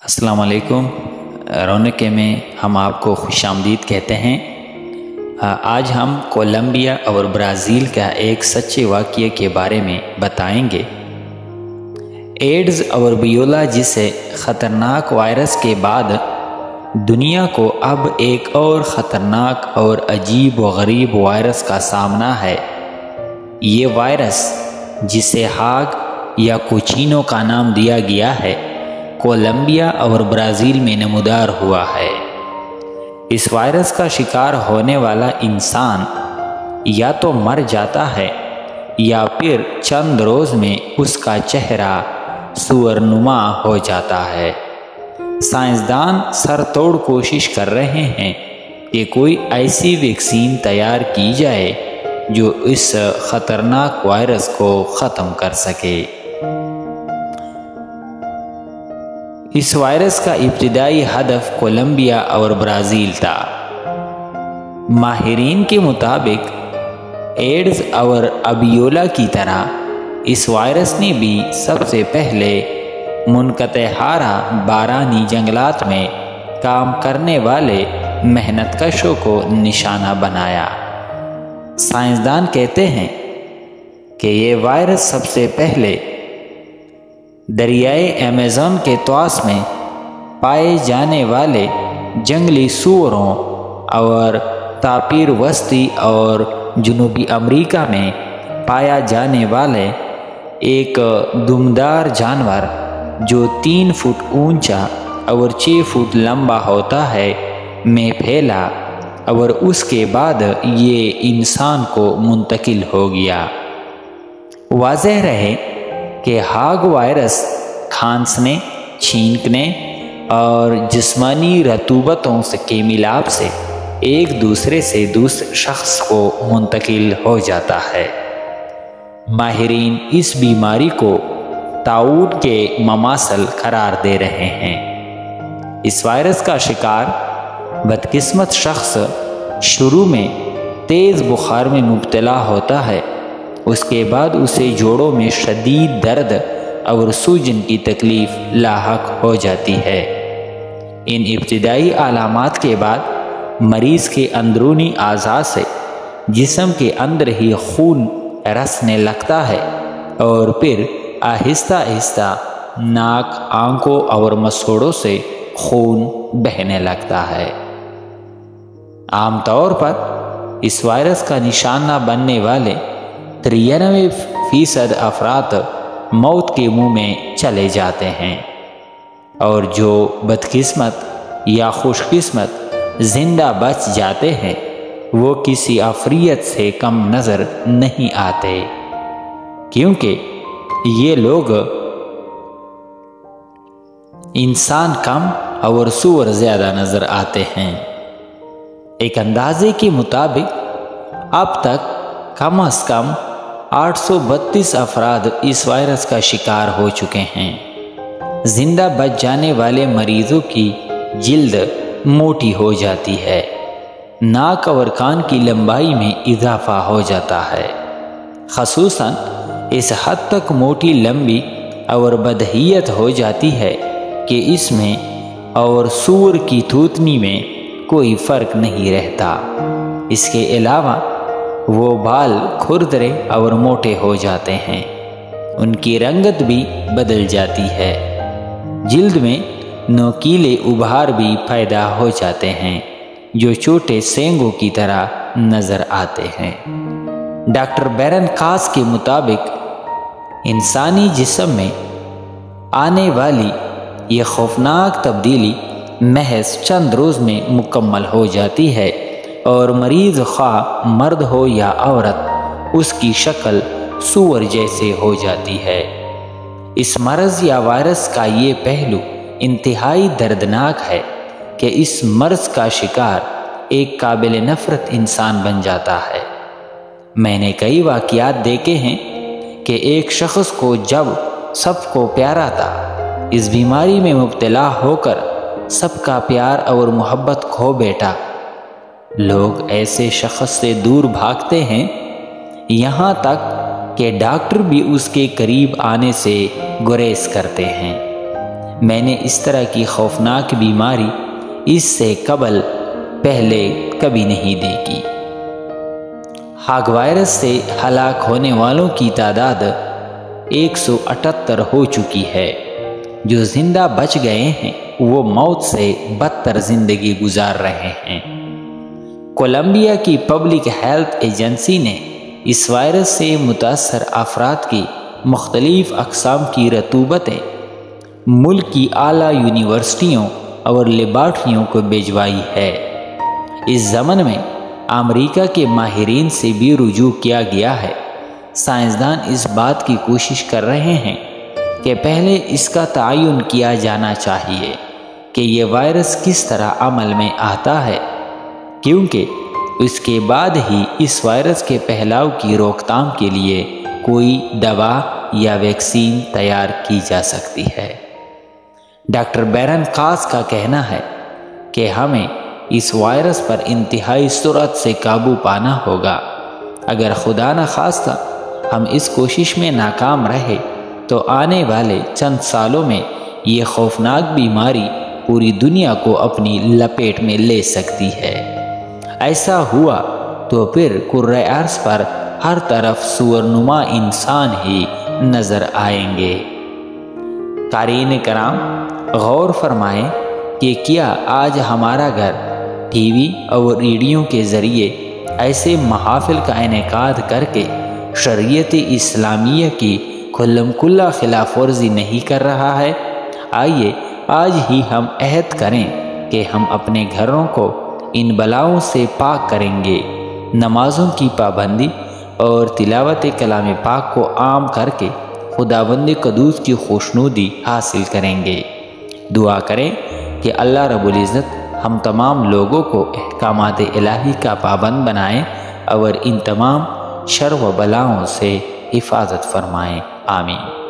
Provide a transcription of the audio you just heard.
السلام علیکم۔ رونق میں ہم آپ کو خوش آمدید کہتے ہیں۔ آج ہم کولمبیا اور برازیل کا ایک سچے واقعے کے بارے میں بتائیں گے۔ ایڈز اور ویولا جسے خطرناک وائرس کے بعد دنیا کو اب ایک اور خطرناک اور عجیب و غریب وائرس کا سامنا ہے۔ یہ وائرس جسے ہاگ یا کوچینو کا نام دیا گیا ہے، کولمبیا اور برازیل میں نمودار ہوا ہے۔ اس وائرس کا شکار ہونے والا انسان یا تو مر جاتا ہے یا پھر چند روز میں اس کا چہرہ سورنما ہو جاتا ہے۔ سائنسدان سر توڑ کوشش کر رہے ہیں کہ کوئی ایسی ویکسین تیار کی جائے جو اس خطرناک وائرس کو ختم کر سکے۔ اس وائرس کا ابتدائی ہدف کولمبیا اور برازیل تھا۔ ماہرین کے مطابق ایڈز اور ویولا کی طرح اس وائرس نے بھی سب سے پہلے منقطع حارہ بارانی جنگلات میں کام کرنے والے محنت کشوں کو نشانہ بنایا۔ سائنسدان کہتے ہیں کہ یہ وائرس سب سے پہلے دریائے ایمیزون کے طواس میں پائے جانے والے جنگلی سوروں اور تاپیر وسطی اور جنوبی امریکہ میں پایا جانے والے ایک دمدار جانور جو 3 فٹ اونچا اور 6 فٹ لمبا ہوتا ہے میں پھیلا، اور اس کے بعد یہ انسان کو منتقل ہو گیا۔ واضح رہے کہ ہاگ وائرس کھانسنے، چھینکنے اور جسمانی رطوبتوں کے ملاپ سے ایک دوسرے سے دوسرے شخص کو منتقل ہو جاتا ہے۔ ماہرین اس بیماری کو طاعون کے مماثل قرار دے رہے ہیں۔ اس وائرس کا شکار بدقسمت شخص شروع میں تیز بخار میں مبتلا ہوتا ہے، اس کے بعد اسے جوڑوں میں شدید درد اور سوجن کی تکلیف لاحق ہو جاتی ہے۔ ان ابتدائی علامات کے بعد مریض کے اندرونی اعضاء سے جسم کے اندر ہی خون رسنے لگتا ہے اور پھر آہستہ آہستہ ناک، آنکھوں اور مسوڑوں سے خون بہنے لگتا ہے۔ عام طور پر اس وائرس کا نشانہ بننے والے 93% افراد موت کے منہ میں چلے جاتے ہیں، اور جو بدقسمت یا خوش قسمت زندہ بچ جاتے ہیں وہ کسی عفریت سے کم نظر نہیں آتے، کیونکہ یہ لوگ انسان کم اور سور زیادہ نظر آتے ہیں۔ ایک اندازے کے مطابق اب تک کم از کم 832 افراد اس وائرس کا شکار ہو چکے ہیں۔ زندہ بچ جانے والے مریضوں کی جلد موٹی ہو جاتی ہے، ناک اور کان کی لمبائی میں اضافہ ہو جاتا ہے، خصوصاً اس حد تک موٹی، لمبی اور بدہیت ہو جاتی ہے کہ اس میں اور سور کی تھوتنی میں کوئی فرق نہیں رہتا۔ اس کے علاوہ وہ بال کھردرے اور موٹے ہو جاتے ہیں، ان کی رنگت بھی بدل جاتی ہے، جلد میں نوکیلے ابھار بھی پیدا ہو جاتے ہیں جو چھوٹے سینگوں کی طرح نظر آتے ہیں۔ ڈاکٹر بیرن کاس کے مطابق انسانی جسم میں آنے والی یہ خوفناک تبدیلی محض چند روز میں مکمل ہو جاتی ہے، اور مریض خواہ مرد ہو یا عورت اس کی شکل سور جیسے ہو جاتی ہے۔ اس مرض یا وائرس کا یہ پہلو انتہائی دردناک ہے کہ اس مرض کا شکار ایک قابل نفرت انسان بن جاتا ہے۔ میں نے کئی واقعات دیکھے ہیں کہ ایک شخص کو جب سب کو پیارا تھا، اس بیماری میں مبتلا ہو کر سب کا پیار اور محبت کھو بیٹھا۔ لوگ ایسے شخص سے دور بھاگتے ہیں، یہاں تک کہ ڈاکٹر بھی اس کے قریب آنے سے گریز کرتے ہیں۔ میں نے اس طرح کی خوفناک بیماری اس سے قبل پہلے کبھی نہیں دیکھی۔ ہاگ وائرس سے ہلاک ہونے والوں کی تعداد 178 ہو چکی ہے۔ جو زندہ بچ گئے ہیں وہ موت سے بدتر زندگی گزار رہے ہیں۔ کولمبیا کی پبلک ہیلتھ ایجنسی نے اس وائرس سے متاثر افراد کی مختلف اقسام کی رطوبتیں ملک کی اعلیٰ یونیورسٹیوں اور لیبارٹریوں کو بھجوائی ہے۔ اس ضمن میں امریکہ کے ماہرین سے بھی رجوع کیا گیا ہے۔ سائنسدان اس بات کی کوشش کر رہے ہیں کہ پہلے اس کا تعین کیا جانا چاہیے کہ یہ وائرس کس طرح عمل میں آتا ہے، کیونکہ اس کے بعد ہی اس وائرس کے پھیلاؤ کی روک تھام کے لیے کوئی دوا یا ویکسین تیار کی جا سکتی ہے۔ ڈاکٹر بیرن خاص کا کہنا ہے کہ ہمیں اس وائرس پر انتہائی سرعت سے قابو پانا ہوگا۔ اگر خدا نخواستہ ہم اس کوشش میں ناکام رہے تو آنے والے چند سالوں میں یہ خوفناک بیماری پوری دنیا کو اپنی لپیٹ میں لے سکتی ہے۔ ایسا ہوا تو پھر کرۂ ارض پر ہر طرف سورنما انسان ہی نظر آئیں گے۔ قارئین کرام، غور فرمائیں کہ کیا آج ہمارا گھر ٹی وی اور ریڈیو کے ذریعے ایسے محافل کا انعقاد کر کے شریعت اسلامیہ کی کھلم کھلا خلاف ورزی نہیں کر رہا ہے؟ آئیے آج ہی ہم عہد کریں کہ ہم اپنے گھروں کو ان بلاؤں سے پاک کریں گے، نمازوں کی پابندی اور تلاوت کلام پاک کو عام کر کے خداوند قدوس کی خوشنودی حاصل کریں گے۔ دعا کریں کہ اللہ رب العزت ہم تمام لوگوں کو احکامات الہی کا پابند بنائیں اور ان تمام شر و بلاؤں سے حفاظت فرمائیں۔ آمین۔